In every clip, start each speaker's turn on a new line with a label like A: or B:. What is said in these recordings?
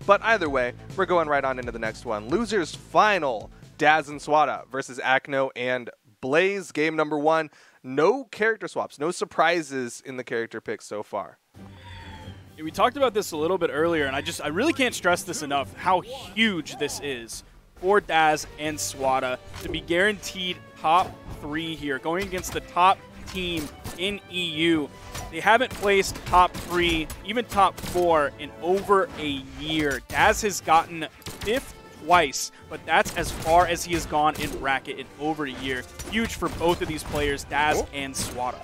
A: But either way, we're going right on into the next one. Losers final, Daz and Swata versus Acno and Blaze. Game number 1. No character swaps, no surprises in the character picks so far.
B: We talked about this a little bit earlier, and I really can't stress this enough, how huge this is for Daz and Swata to be guaranteed top 3 here, going against the top team in EU. They haven't placed top 3, even top 4 in over a year. Daz has gotten 5th twice, but that's as far as he has gone in bracket in over a year. Huge for both of these players, Daz and Swata.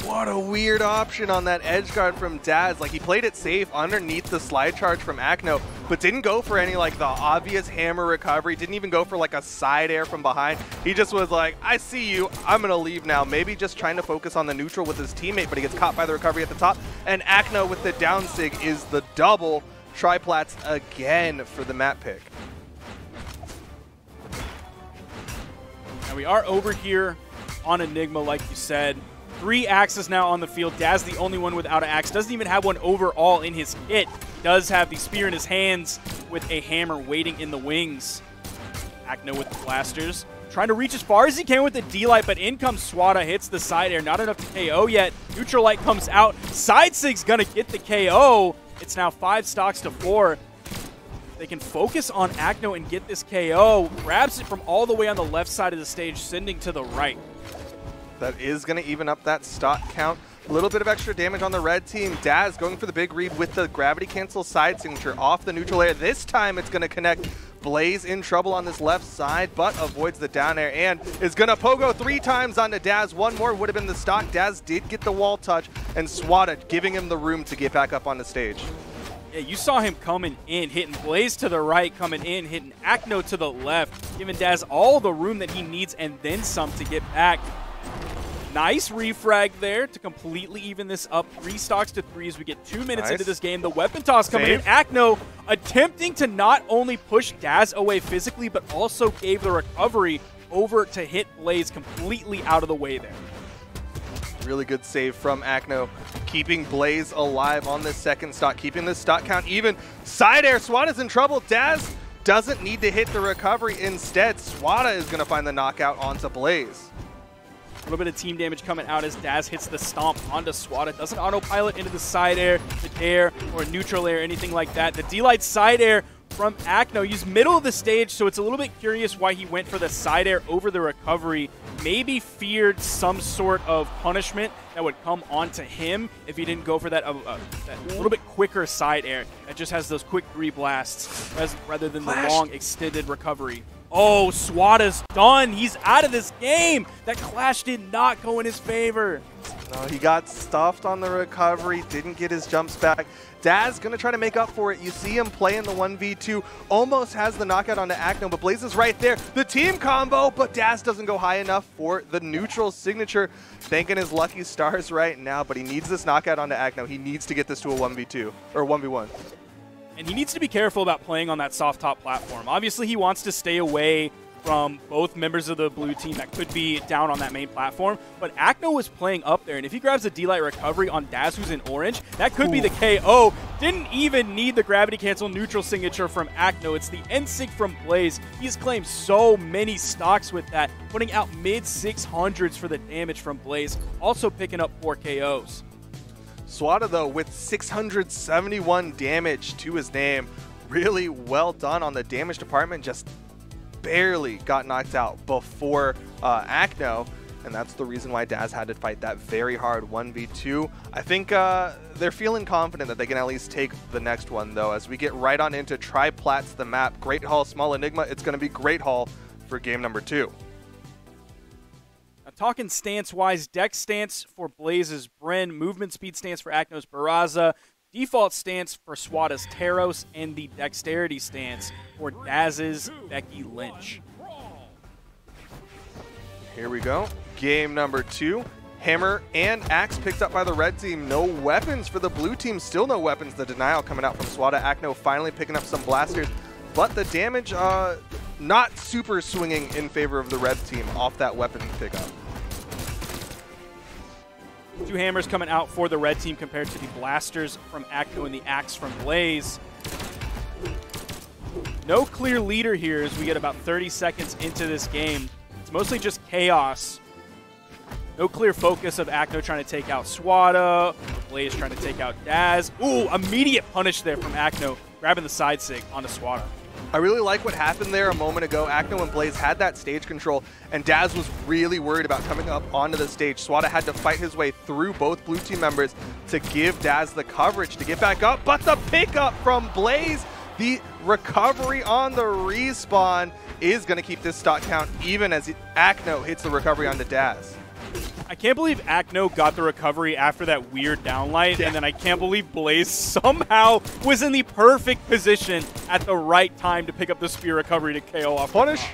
A: What a weird option on that edge guard from Daz. Like, he played it safe underneath the slide charge from Acno, but didn't go for any, like, the obvious hammer recovery. Didn't even go for, like, a side air from behind. He just was like, I see you. I'm going to leave now. Maybe just trying to focus on the neutral with his teammate, but he gets caught by the recovery at the top. And Acno with the down sig is the double. Triplats again for the map pick.
B: And we are over here on Enigma, like you said. 3 axes now on the field. Daz the only one without an axe. Doesn't even have one overall in his kit. Does have the spear in his hands with a hammer waiting in the wings. Acno with the blasters. Trying to reach as far as he can with the D-Light, but in comes Swata, hits the side air. Not enough to KO yet. Neutral Light comes out. Side Sig's going to get the KO. It's now 5 stocks to 4. They can focus on Acno and get this KO. Grabs it from all the way on the left side of the stage, sending to the right.
A: That is going to even up that stock count. A little bit of extra damage on the red team. Daz going for the big read with the gravity cancel side signature off the neutral air. This time it's going to connect. Blaze in trouble on this left side, but avoids the down air and is going to pogo 3 times onto Daz. One more would have been the stock. Daz did get the wall touch, and Swata giving him the room to get back up on the stage.
B: Yeah, you saw him coming in, hitting Blaze to the right, coming in, hitting Acno to the left, giving Daz all the room that he needs and then some to get back. Nice refrag there to completely even this up. 3 stocks to 3 as we get 2 minutes into this game. The weapon toss coming in. Acno attempting to not only push Daz away physically, but also gave the recovery over to hit Blaze completely out of the way there.
A: Really good save from Acno, keeping Blaze alive on this second stock, keeping this stock count even. Side air, Swata's in trouble. Daz doesn't need to hit the recovery. Instead, Swata is going to find the knockout onto Blaze.
B: A little bit of team damage coming out as Daz hits the stomp onto Swata. Doesn't autopilot into the side air, the air, or neutral air, anything like that. The D-Light side air from Acno. He's middle of the stage, so it's a little bit curious why he went for the side air over the recovery. Maybe feared some sort of punishment that would come onto him if he didn't go for that little bit quicker side air that just has those quick 3 blasts rather than the long extended recovery. Oh, Swata's done. He's out of this game. That clash did not go in his favor.
A: No, he got stuffed on the recovery, didn't get his jumps back. Daz going to try to make up for it. You see him playing the 1v2, almost has the knockout onto Acno, but Blaze is right there. The team combo, but Daz doesn't go high enough for the neutral signature. Thanking his lucky stars right now, but he needs this knockout onto Acno. He needs to get this to a 1v2, or 1v1.
B: And he needs to be careful about playing on that soft top platform. Obviously, he wants to stay away from both members of the blue team that could be down on that main platform. But Acno was playing up there, and if he grabs a D-Light recovery on Daz, who's in orange, that could be the KO. Didn't even need the gravity cancel neutral signature from Acno. It's the N-Sig from Blaze. He's claimed so many stocks with that, putting out mid-600s for the damage from Blaze, also picking up 4 KOs.
A: Swata, though, with 671 damage to his name. Really well done on the damage department. Just barely got knocked out before Acno, and that's the reason why Daz had to fight that very hard 1v2. I think they're feeling confident that they can at least take the next one, though, as we get right on into Triplats the map. Great Hall, Small Enigma. It's going to be Great Hall for game number 2.
B: Talking stance-wise, deck stance for Blaze's Bren, movement speed stance for Acno's Barraza, default stance for Swata's Taros, and the dexterity stance for Daz's Becky Lynch.
A: Here we go. Game number 2. Hammer and axe picked up by the red team. No weapons for the blue team. Still no weapons. The denial coming out from Swata. Acno finally picking up some blasters, but the damage not super swinging in favor of the red team off that weapon pickup.
B: 2 hammers coming out for the red team compared to the blasters from Acno and the axe from Blaze. No clear leader here as we get about 30 seconds into this game. It's mostly just chaos. No clear focus of Acno trying to take out Swata. Blaze trying to take out Daz. Ooh, immediate punish there from Acno, grabbing the side sig onto Swata.
A: I really like what happened there a moment ago. Acno and Blaze had that stage control, and Daz was really worried about coming up onto the stage. Swata had to fight his way through both blue team members to give Daz the coverage to get back up, but the pickup from Blaze, the recovery on the respawn is going to keep this stock count even as Acno hits the recovery onto Daz.
B: I can't believe Acno got the recovery after that weird downlight, and then I can't believe Blaze somehow was in the perfect position at the right time to pick up the spear recovery to KO off.
A: Punish.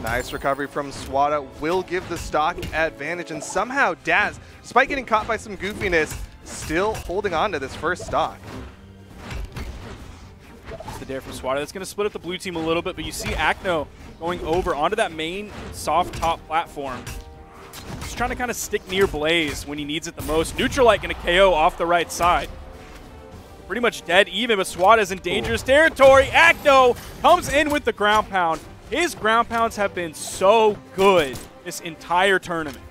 A: Nice recovery from Swata will give the stock advantage, and somehow Daz, despite getting caught by some goofiness, still holding on to this first stock.
B: It's the dare from Swata. That's going to split up the blue team a little bit, but you see Acno going over onto that main soft top platform. Just trying to kind of stick near Blaze when he needs it the most. Neutralite going to KO off the right side. Pretty much dead even, but Swata's in dangerous territory. Acno comes in with the ground pound. His ground pounds have been so good this entire tournament.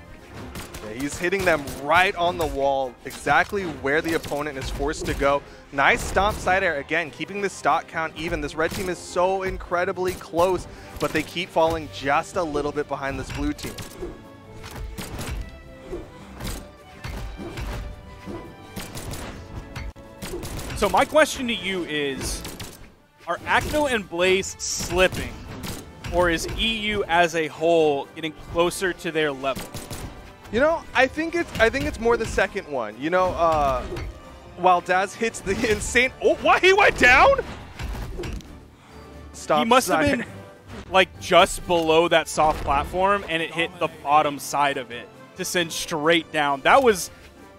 A: Yeah, he's hitting them right on the wall, exactly where the opponent is forced to go. Nice stomp side air, again, keeping the stock count even. This red team is so incredibly close, but they keep falling just a little bit behind this blue team.
B: So my question to you is, are Acno and Blaze slipping, or is EU as a whole getting closer to their level?
A: You know, I think it's more the second one. You know, while Daz hits the insane... Oh, what? He went down? Stop.
B: He must have been like just below that soft platform, and it hit the bottom side of it to send straight down. That was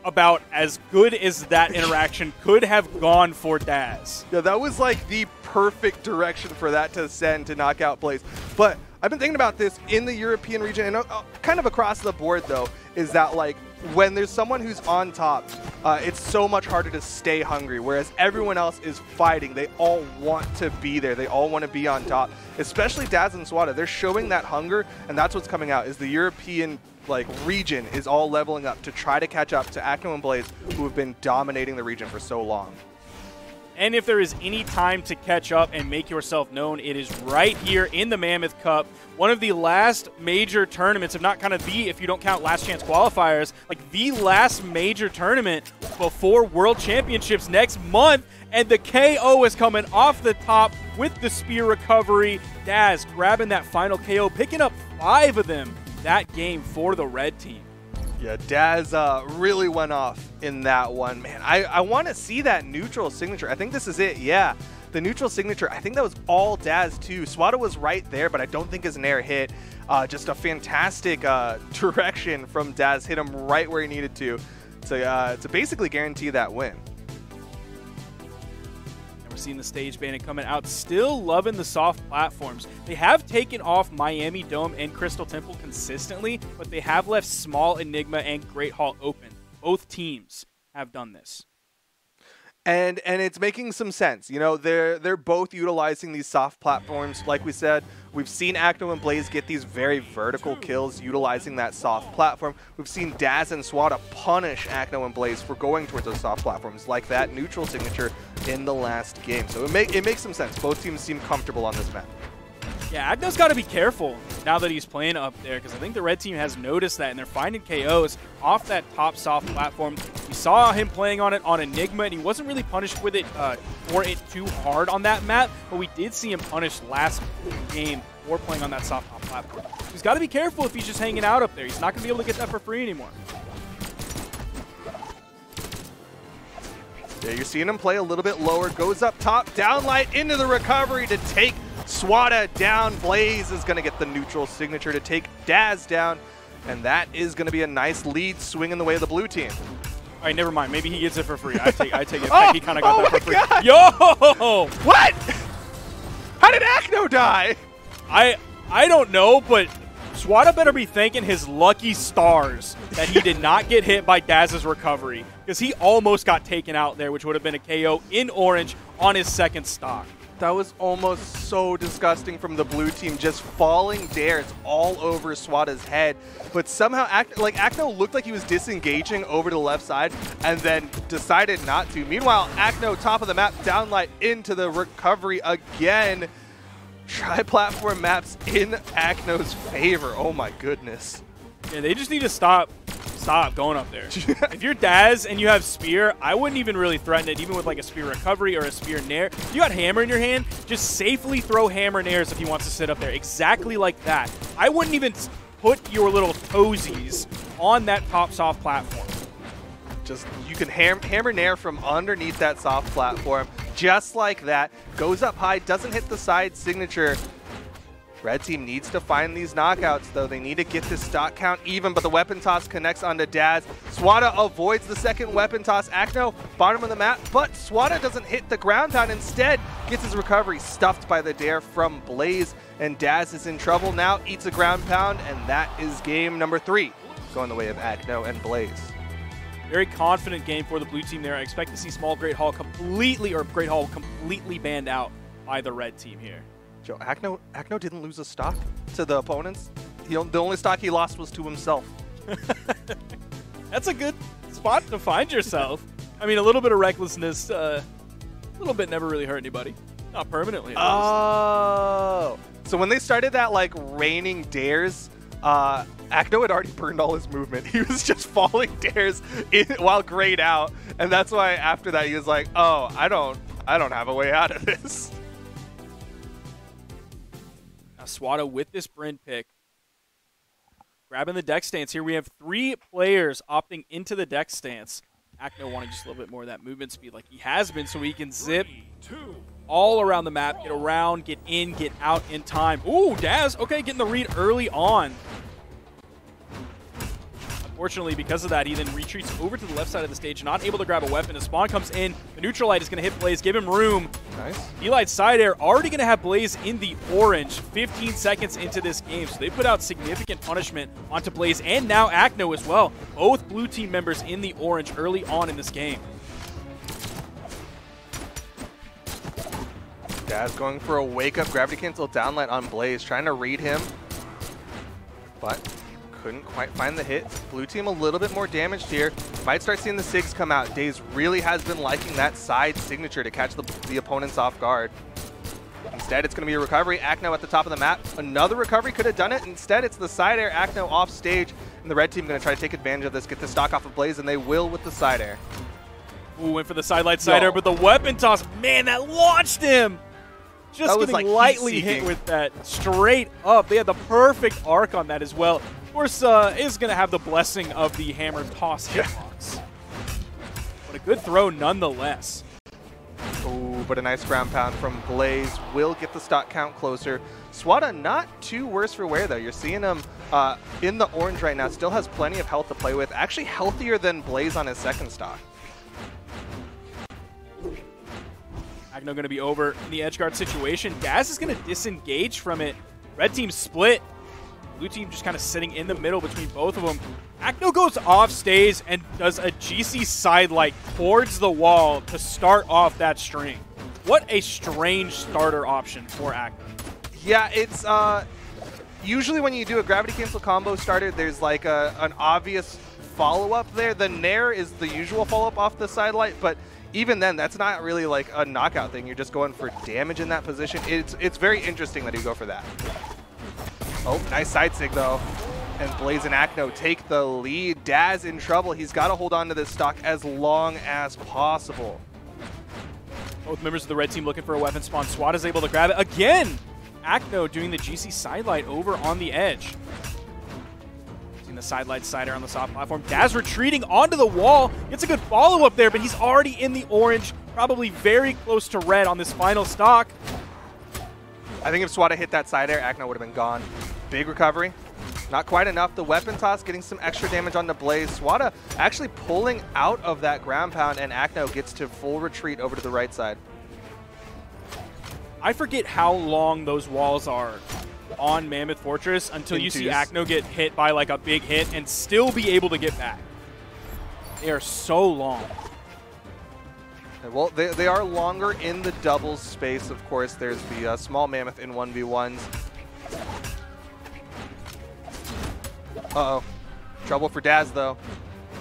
B: about as good as that interaction could have gone for Daz.
A: Yeah, that was like the perfect direction for that to send to knock out Blaze. But I've been thinking about this in the European region, and kind of across the board though, is that like when there's someone who's on top, it's so much harder to stay hungry, whereas everyone else is fighting. They all want to be there. They all want to be on top, especially Daz and Swata. They're showing that hunger, and that's what's coming out, is the European region is all leveling up to try to catch up to Acno and Blaze, who have been dominating the region for so long.
B: And if there is any time to catch up and make yourself known, it is right here in the Mammoth Cup, one of the last major tournaments, if not kind of the, if you don't count last chance qualifiers, like the last major tournament before World Championships next month. And the KO is coming off the top with the spear recovery. Daz grabbing that final KO, picking up 5 of them that game for the red team.
A: Yeah, Daz really went off in that one. Man, I want to see that neutral signature. I think this is it, yeah. The neutral signature, I think that was all Daz too. Swata was right there, but I don't think his nair hit. Just a fantastic direction from Daz. Hit him right where he needed to basically guarantee that win.
B: Seeing the stage bandit coming out, still loving the soft platforms. They have taken off Miami Dome and Crystal Temple consistently, but they have left Small Enigma and Great Hall open. Both teams have done this.
A: And it's making some sense. You know, they're both utilizing these soft platforms. Like we said, we've seen Acno and Blaze get these very vertical kills utilizing that soft platform. We've seen Daz and Swata punish Acno and Blaze for going towards those soft platforms, like that neutral signature in the last game. So it makes some sense. Both teams seem comfortable on this map.
B: Yeah, Acno's got to be careful now that he's playing up there, because I think the red team has noticed that, and they're finding KOs off that top soft platform. We saw him playing on it on Enigma, and he wasn't really punished with it for it too hard on that map, but we did see him punished last game for playing on that soft top platform. He's got to be careful if he's just hanging out up there. He's not going to be able to get that for free anymore.
A: Yeah, you're seeing him play a little bit lower, goes up top, downlight into the recovery to take Swata down. Blaze is going to get the neutral signature to take Daz down, and that is going to be a nice lead swing in the way of the blue team.
B: All right, never mind. Maybe he gets it for free. I take it back. He kind of got that for free.
A: God.
B: Yo!
A: What? How did Acno die?
B: I don't know, but Swata better be thanking his lucky stars that he did not get hit by Daz's recovery. because he almost got taken out there, which would have been a KO in orange on his second stock.
A: That was almost so disgusting from the blue team, just falling dares all over Swata's head. But somehow, Acno looked like he was disengaging over to the left side and then decided not to. Meanwhile, Acno, top of the map, downlight into the recovery again. Tri-platform maps in Acno's favor. Oh my goodness.
B: Yeah, they just need to stop going up there. If you're Daz and you have Spear, I wouldn't even really threaten it, even with like a Spear recovery or a Spear nair. If you got Hammer in your hand, just safely throw Hammer nairs if he wants to sit up there. Exactly like that. I wouldn't even put your little toesies on that top soft platform.
A: Just, you can hammer nair from underneath that soft platform, just like that. Goes up high, doesn't hit the side signature. Red team needs to find these knockouts, though. They need to get this stock count even, but the weapon toss connects onto Daz. Swata avoids the second weapon toss. Acno, bottom of the map, but Swata doesn't hit the ground pound. Instead, gets his recovery stuffed by the dare from Blaze, and Daz is in trouble now, eats a ground pound, and that is game number 3, going the way of Acno and Blaze.
B: Very confident game for the blue team there. I expect to see small Great Hall completely banned out by the red team here.
A: Joe, Acno didn't lose a stock to the opponents. The only stock he lost was to himself.
B: That's a good spot to find yourself. I mean, a little bit of recklessness, a little bit never really hurt anybody. Not permanently, at least.
A: Oh. So when they started that, like, raining dares, Acno had already burned all his movement. He was just falling dares while grayed out. And that's why after that he was like, oh, I don't have a way out of this.
B: Swata with this Bryn pick. Grabbing the deck stance here. We have 3 players opting into the deck stance. Acno wanting just a little bit more of that movement speed like he has been, so he can zip all around the map, get around, get in, get out in time. Ooh, Daz, okay, getting the read early on. Unfortunately, because of that, he then retreats over to the left side of the stage, not able to grab a weapon. As Spawn comes in, the neutral light is going to hit Blaze, give him room.
A: Nice.
B: Eli side air already going to have Blaze in the orange 15 seconds into this game, so they put out significant punishment onto Blaze and now Acno as well. Both blue team members in the orange early on in this game.
A: Daz going for a wake-up gravity cancel downlight on Blaze, trying to read him, but couldn't quite find the hit. Blue team a little bit more damaged here. Might start seeing the SIGs come out. Daze really has been liking that side signature to catch the opponents off guard. Instead, it's going to be a recovery. Acno at the top of the map. Another recovery could have done it. Instead, it's the side air. Acno off stage, and the red team going to try to take advantage of this, get the stock off of Blaze, and they will with the side air.
B: Ooh, went for the sidelight side air, but the weapon toss, man, that launched him. Just getting like lightly hit with that straight up. They had the perfect arc on that as well. Of course, is going to have the blessing of the hammer toss hitbox. But a good throw nonetheless.
A: Oh, but a nice ground pound from Blaze will get the stock count closer. Swata not too worse for wear, though. You're seeing him in the orange right now. Still has plenty of health to play with. Actually healthier than Blaze on his second stock.
B: Acno going to be over in the edge guard situation. Daz is going to disengage from it. Red team split. Blue team just kind of sitting in the middle between both of them. Acno goes off stage and does a GC sidelight towards the wall to start off that string. What a strange starter option for Acno.
A: Yeah, it's usually when you do a gravity cancel combo starter, there's like an obvious follow-up there. The Nair is the usual follow-up off the sidelight, but even then, that's not really like a knockout thing. You're just going for damage in that position. It's very interesting that you go for that. Oh, nice side sig though. And Blaze and Acno take the lead. Daz in trouble. He's got to hold on to this stock as long as possible.
B: Both members of the red team looking for a weapon spawn. Swat is able to grab it again. Acno doing the GC sidelight over on the edge. The sidelight sider on the soft platform. Daz retreating onto the wall. Gets a good follow-up there, but he's already in the orange, probably very close to red on this final stock.
A: I think if Swata hit that side air, Acno would have been gone. Big recovery. Not quite enough. The weapon toss getting some extra damage on the Blaze. Swata actually pulling out of that ground pound, and Acno gets to full retreat over to the right side.
B: I forget how long those walls are on Mammoth Fortress until you see Acno get hit by like a big hit and still be able to get back. They are so long.
A: Well, they are longer in the doubles space, of course. There's the small Mammoth in 1v1s. Uh-oh. Trouble for Daz, though.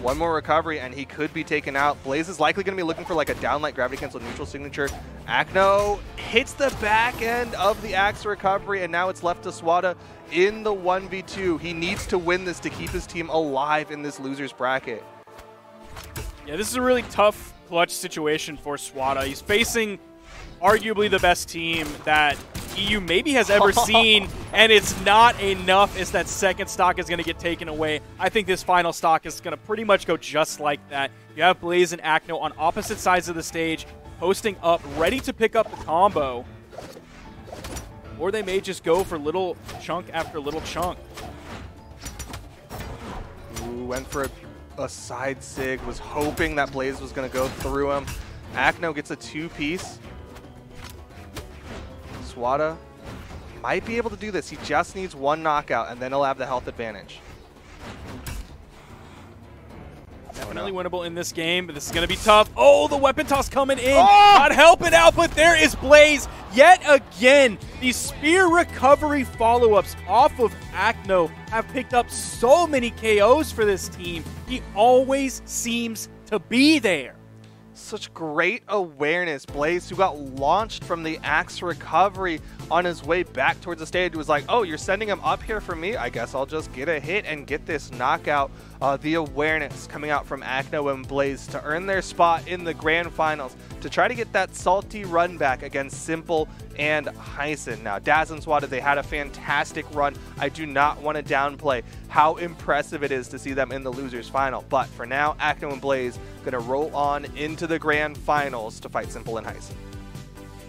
A: One more recovery, and he could be taken out. Blaze is likely going to be looking for like a downlight gravity cancel neutral signature. Acno hits the back end of the axe recovery, and now it's left to Swata in the 1v2. He needs to win this to keep his team alive in this loser's bracket.
B: Yeah, this is a really tough clutch situation for Swata. He's facing arguably the best team that EU maybe has ever seen, and it's not enough as that second stock is going to get taken away. I think this final stock is going to pretty much go just like that. You have Blaze and Acno on opposite sides of the stage, posting up, ready to pick up the combo. Or they may just go for little chunk after little chunk.
A: Ooh, went for a side sig, was hoping that Blaze was going to go through him. Acno gets a two-piece. Swata might be able to do this. He just needs one knockout, and then he'll have the health advantage.
B: Definitely winnable in this game, but this is going to be tough. Oh, the weapon toss coming in. Not helping out, but there is Blaze yet again. These spear recovery follow-ups off of Acno have picked up so many KOs for this team. He always seems to be there.
A: Such great awareness. Blaze, who got launched from the axe recovery on his way back towards the stage, was like, oh, you're sending him up here for me? I guess I'll just get a hit and get this knockout. The awareness coming out from Acno and Blaze to earn their spot in the grand finals, to try to get that salty run back against Simple and Heisen. Now, Daz and Swata, they had a fantastic run. I do not want to downplay how impressive it is to see them in the losers final. But for now, Acno and Blaze going to roll on into the grand finals to fight Simple and Heisen.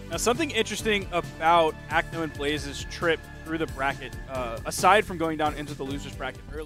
B: Now, something interesting about Acno and Blaze's trip through the bracket, aside from going down into the losers bracket early,